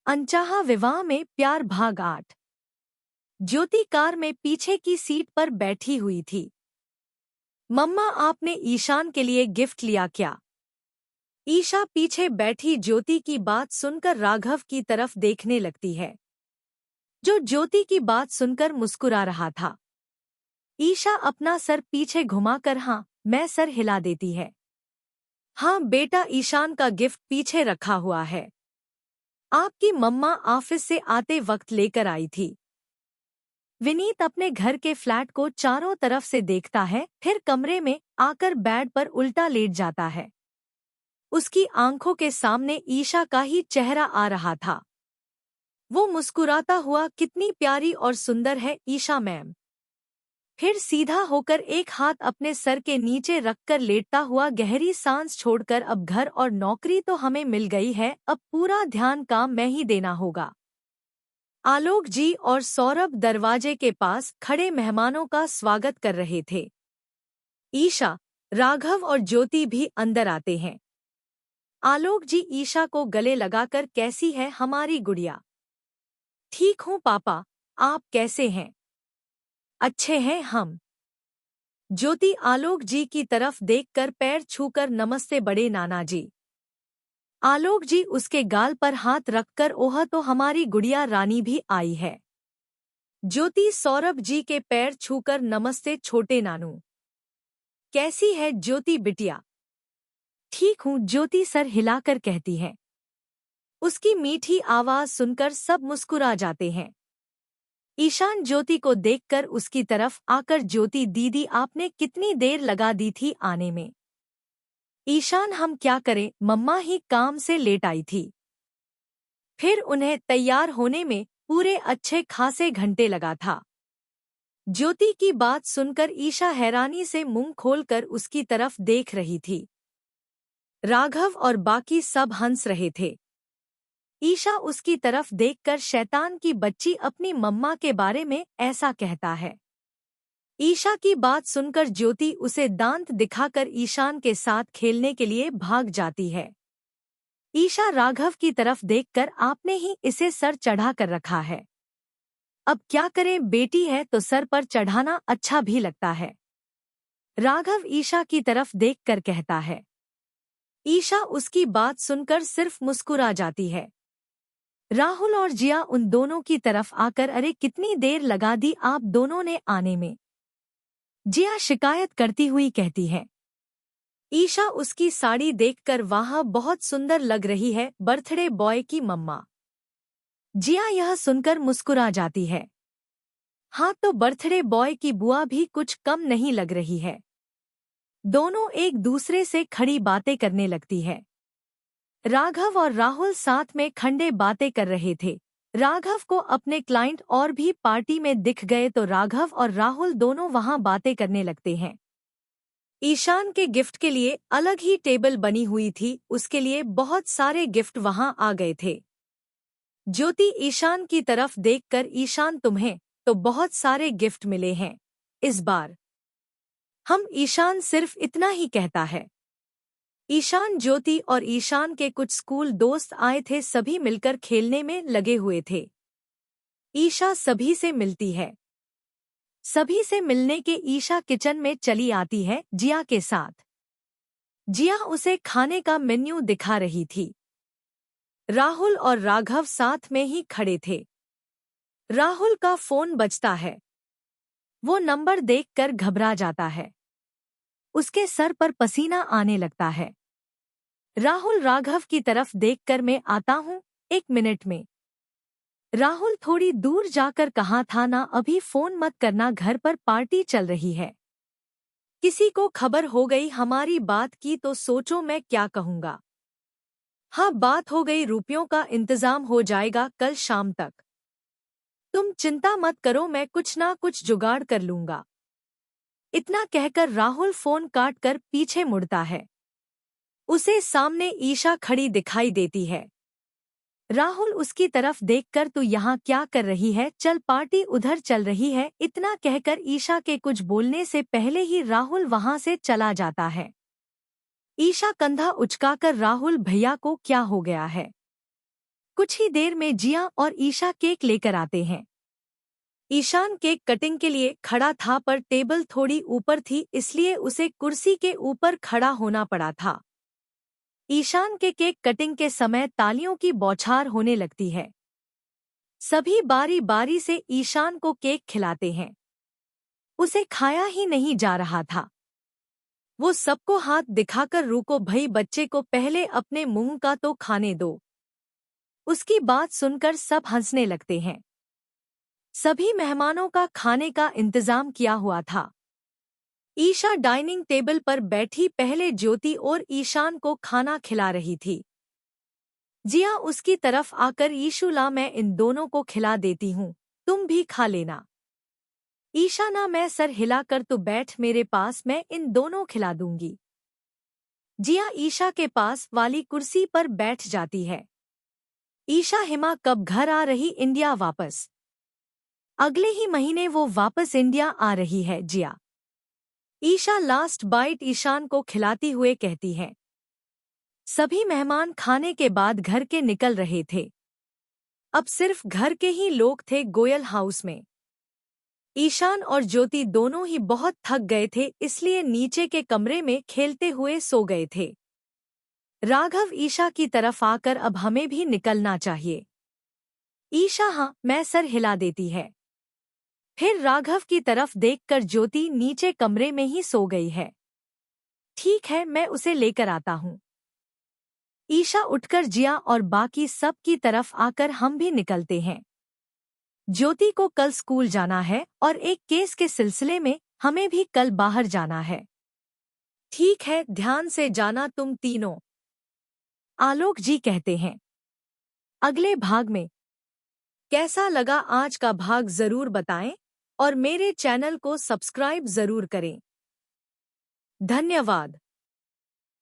अनचाहा विवाह में प्यार भाग 8। ज्योति कार में पीछे की सीट पर बैठी हुई थी। मम्मा, आपने ईशान के लिए गिफ्ट लिया क्या? ईशा पीछे बैठी ज्योति की बात सुनकर राघव की तरफ देखने लगती है, जो ज्योति की बात सुनकर मुस्कुरा रहा था। ईशा अपना सर पीछे घुमाकर हाँ मैं सर हिला देती है। हाँ बेटा, ईशान का गिफ्ट पीछे रखा हुआ है। आपकी मम्मा ऑफिस से आते वक्त लेकर आई थी। विनीत अपने घर के फ्लैट को चारों तरफ से देखता है, फिर कमरे में आकर बेड पर उल्टा लेट जाता है। उसकी आंखों के सामने ईशा का ही चेहरा आ रहा था। वो मुस्कुराता हुआ, कितनी प्यारी और सुंदर है ईशा मैम। फिर सीधा होकर एक हाथ अपने सर के नीचे रखकर लेटता हुआ गहरी सांस छोड़कर, अब घर और नौकरी तो हमें मिल गई है, अब पूरा ध्यान काम में ही देना होगा। आलोक जी और सौरभ दरवाजे के पास खड़े मेहमानों का स्वागत कर रहे थे। ईशा, राघव और ज्योति भी अंदर आते हैं। आलोक जी ईशा को गले लगाकर, कैसी है हमारी गुड़िया? ठीक हूँ पापा, आप कैसे हैं? अच्छे हैं हम। ज्योति आलोक जी की तरफ देखकर पैर छूकर, नमस्ते बड़े नाना जी। आलोक जी उसके गाल पर हाथ रखकर, ओह तो हमारी गुड़िया रानी भी आई है। ज्योति सौरभ जी के पैर छूकर, नमस्ते छोटे नानू। कैसी है ज्योति बिटिया? ठीक हूँ, ज्योति सर हिलाकर कहती है। उसकी मीठी आवाज सुनकर सब मुस्कुरा जाते हैं। ईशान ज्योति को देखकर उसकी तरफ आकर, ज्योति दीदी आपने कितनी देर लगा दी थी आने में? ईशान, हम क्या करें, मम्मा ही काम से लेट आई थी। फिर उन्हें तैयार होने में पूरे अच्छे खासे घंटे लगा था। ज्योति की बात सुनकर ईशा हैरानी से मुंह खोलकर उसकी तरफ देख रही थी। राघव और बाकी सब हंस रहे थे। ईशा उसकी तरफ देखकर, शैतान की बच्ची अपनी मम्मा के बारे में ऐसा कहता है। ईशा की बात सुनकर ज्योति उसे दांत दिखाकर ईशान के साथ खेलने के लिए भाग जाती है। ईशा राघव की तरफ देखकर, आपने ही इसे सर चढ़ा कर रखा है। अब क्या करें, बेटी है तो सर पर चढ़ाना अच्छा भी लगता है। राघव ईशा की तरफ देखकर कहता है। ईशा उसकी बात सुनकर सिर्फ मुस्कुरा जाती है। राहुल और जिया उन दोनों की तरफ आकर, अरे कितनी देर लगा दी आप दोनों ने आने में? जिया शिकायत करती हुई कहती है। ईशा उसकी साड़ी देखकर, वाह बहुत सुंदर लग रही है बर्थडे बॉय की मम्मा। जिया यह सुनकर मुस्कुरा जाती है। हाँ तो बर्थडे बॉय की बुआ भी कुछ कम नहीं लग रही है। दोनों एक दूसरे से खड़ी बातें करने लगती है। राघव और राहुल साथ में खंडे बातें कर रहे थे। राघव को अपने क्लाइंट और भी पार्टी में दिख गए तो राघव और राहुल दोनों वहां बातें करने लगते हैं। ईशान के गिफ्ट के लिए अलग ही टेबल बनी हुई थी, उसके लिए बहुत सारे गिफ्ट वहां आ गए थे। ज्योति ईशान की तरफ देखकर, ईशान तुम्हें तो बहुत सारे गिफ्ट मिले हैं इस बार। हम ईशान सिर्फ इतना ही कहता है। ईशान, ज्योति और ईशान के कुछ स्कूल दोस्त आए थे, सभी मिलकर खेलने में लगे हुए थे। ईशा सभी से मिलती है। सभी से मिलने के ईशा किचन में चली आती है जिया के साथ। जिया उसे खाने का मेन्यू दिखा रही थी। राहुल और राघव साथ में ही खड़े थे। राहुल का फोन बजता है। वो नंबर देखकर घबरा जाता है। उसके सर पर पसीना आने लगता है। राहुल राघव की तरफ देखकर, मैं आता हूँ 1 मिनट में। राहुल थोड़ी दूर जाकर, कहा था ना अभी फोन मत करना, घर पर पार्टी चल रही है। किसी को खबर हो गई हमारी बात की तो सोचो मैं क्या कहूँगा। हाँ बात हो गई, रुपयों का इंतजाम हो जाएगा कल शाम तक। तुम चिंता मत करो, मैं कुछ ना कुछ जुगाड़ कर लूंगा। इतना कहकर राहुल फोन काट कर पीछे मुड़ता है। उसे सामने ईशा खड़ी दिखाई देती है। राहुल उसकी तरफ देखकर, तू यहाँ क्या कर रही है, चल पार्टी उधर चल रही है। इतना कहकर ईशा के कुछ बोलने से पहले ही राहुल वहां से चला जाता है। ईशा कंधा उचकाकर, राहुल भैया को क्या हो गया है? कुछ ही देर में जिया और ईशा केक लेकर आते हैं। ईशान केक कटिंग के लिए खड़ा था पर टेबल थोड़ी ऊपर थी इसलिए उसे कुर्सी के ऊपर खड़ा होना पड़ा था। ईशान के केक कटिंग के समय तालियों की बौछार होने लगती है। सभी बारी बारी से ईशान को केक खिलाते हैं। उसे खाया ही नहीं जा रहा था। वो सबको हाथ दिखाकर रुको भई, बच्चे को पहले अपने मुंह का तो खाने दो। उसकी बात सुनकर सब हंसने लगते हैं। सभी मेहमानों का खाने का इंतजाम किया हुआ था। ईशा डाइनिंग टेबल पर बैठी पहले ज्योति और ईशान को खाना खिला रही थी। जिया उसकी तरफ आकर ईशुला, मैं इन दोनों को खिला देती हूँ, तुम भी खा लेना। ईशा ना, मैं सर हिलाकर तू बैठ मेरे पास, मैं इन दोनों खिला दूंगी। जिया ईशा के पास वाली कुर्सी पर बैठ जाती है। ईशा, हिमा कब घर आ रही इंडिया वापस? अगले ही महीने वो वापस इंडिया आ रही है जिया। ईशा लास्ट बाइट ईशान को खिलाती हुए कहती है। सभी मेहमान खाने के बाद घर के निकल रहे थे। अब सिर्फ घर के ही लोग थे गोयल हाउस में। ईशान और ज्योति दोनों ही बहुत थक गए थे इसलिए नीचे के कमरे में खेलते हुए सो गए थे। राघव ईशा की तरफ आकर, अब हमें भी निकलना चाहिए। ईशा, हाँ, मैं सर हिला देती है। फिर राघव की तरफ देखकर ज्योति नीचे कमरे में ही सो गई है। ठीक है, मैं उसे लेकर आता हूँ। ईशा उठकर जिया और बाकी सब की तरफ आकर, हम भी निकलते हैं। ज्योति को कल स्कूल जाना है और एक केस के सिलसिले में हमें भी कल बाहर जाना है। ठीक है, ध्यान से जाना तुम तीनों, आलोक जी कहते हैं। अगले भाग में कैसा लगा आज का भाग जरूर बताएं और मेरे चैनल को सब्सक्राइब जरूर करें। धन्यवाद।